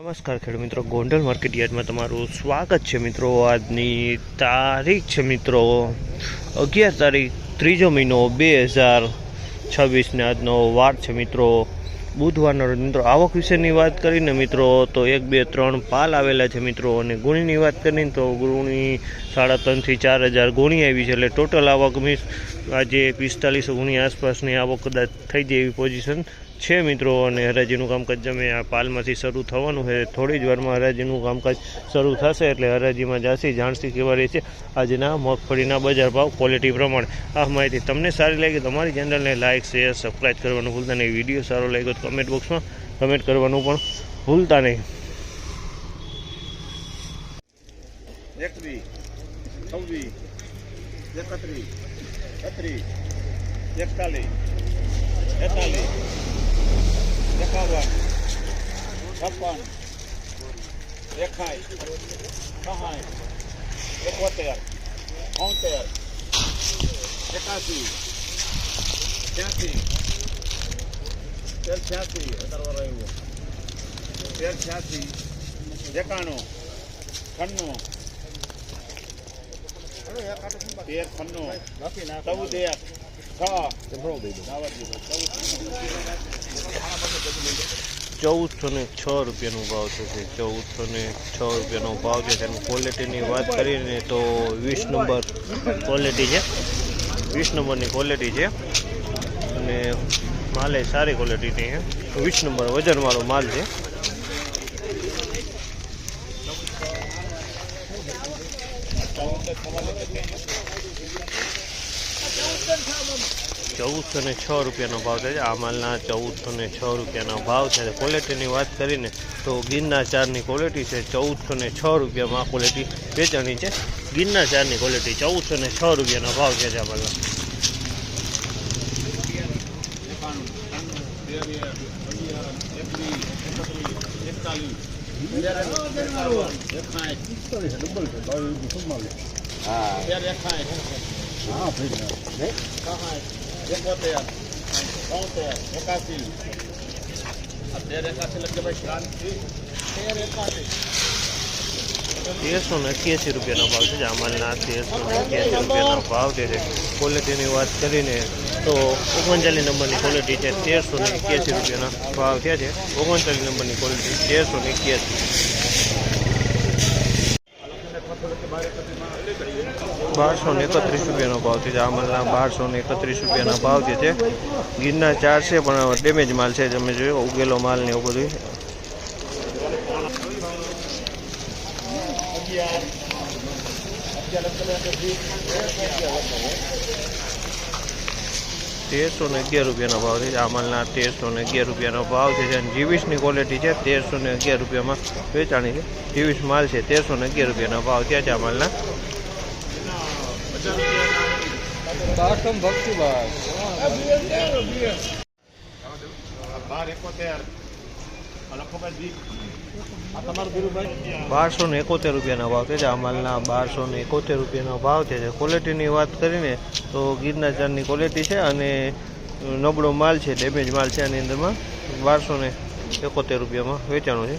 નમસ્કાર ખેડૂત મિત્રો, ગોંડલ માર્કેટ યાર્ડમાં તમારું સ્વાગત છે મિત્રો। આજની તારીખ છે મિત્રો 11 તારીખ 3 મહિનો 2026 ને આજનો વાર છે મિત્રો બુધવારનો રોજ। મિત્રો આવક વિશેની વાત કરીને મિત્રો તો 1 2 3 પાલ આવેલા છે મિત્રો, અને ગુણીની વાત કરીને તો ગુણી 3.5 થી 4,000 ગુણી આવી છે, એટલે ટોટલ આવક આજે 4500 ગુણી આસપાસની આવક કદાચ થઈ જાય એવી પોઝિશન છે મિત્રો। અને હરાજીનું કામકાજ જમે આ પાલમાંથી શરૂ થવાનું છે, થોડી જ વારમાં હરાજીનું કામકાજ શરૂ થશે એટલે હરાજીમાં જાસી જાણસી કેવા રહે છે આજના મગફળીના બજાર ભાવ ક્વોલિટી પ્રમાણે। આ માહિતી તમને સારી લાગી તમારી ચેનલને લાઇક શેર સબસ્ક્રાઈબ કરવાનું ભૂલતા નહીં। વિડીયો સારો લાગ્યો તો કમેન્ટ બોક્સમાં કમેન્ટ કરવાનું પણ ભૂલતા નહીં। 21, 26, 31, 32, 41, 42, 53, 56, 61, 70, 71, 82, 83, 91, 1406 રૂપિયાનો ભાવ છે। 1406 રૂપિયાનો ભાવ છે। તેની ક્વોલિટીની વાત કરીને તો 20 નંબર ક્વોલિટી છે, 20 નંબરની ક્વોલિટી છે, અને માલ એ સારી ક્વોલિટીની છે। 20 નંબર વજનવાળો માલ છે। ₹1406 રૂપિયાનો ભાવ છે। આ માલના 1406 રૂપિયાનો ભાવ છે। ક્વોલિટીની વાત કરીને તો ગિરનાર 4ની ક્વોલિટી છે। 1406 રૂપિયામાં આ ક્વોલિટી વેચાણી છે। ગિરનાર 4ની ક્વોલિટી 1406 રૂપિયાનો ભાવ છે આ માલના। ₹1381 રૂપિયાનો ભાવ છે। આ માલના ₹1381 રૂપિયાનો ભાવ છે। ક્વોલિટીની વાત કરીને તો 39 નંબરની ક્વોલિટી છે। ₹1381 રૂપિયાના ભાવ થયા છે। 39 નંબરની ક્વોલિટી 1381 રૂપિયાનો ભાવ છે। આ માલના 1231 રૂપિયાના ભાવ છે। ગિરનાર 4 છે પણ ડેમેજ માલ છે, તમે જોયો ઉગેલો માલ ને એવું બધું। ₹1311 રૂપિયાનો ભાવ છે। આ માલના ₹1311 રૂપિયાનો ભાવ છે। G20ની ક્વોલિટી છે, ₹1311 રૂપિયામાં વેચાણી છે। G20 માલ છે, ₹1311 રૂપિયાનો ભાવ થયા છે આ માલના। ₹1271 રૂપિયાનો ભાવ છે। આ માલના ₹1271 રૂપિયાનો ભાવ છે। ક્વોલિટીની વાત કરીને તો ગિરનાર 4ની ક્વોલિટી છે, અને નબળો માલ છે, ડેમેજ માલ છે। આની અંદરમાં ₹1271 રૂપિયામાં વેચાણું છે।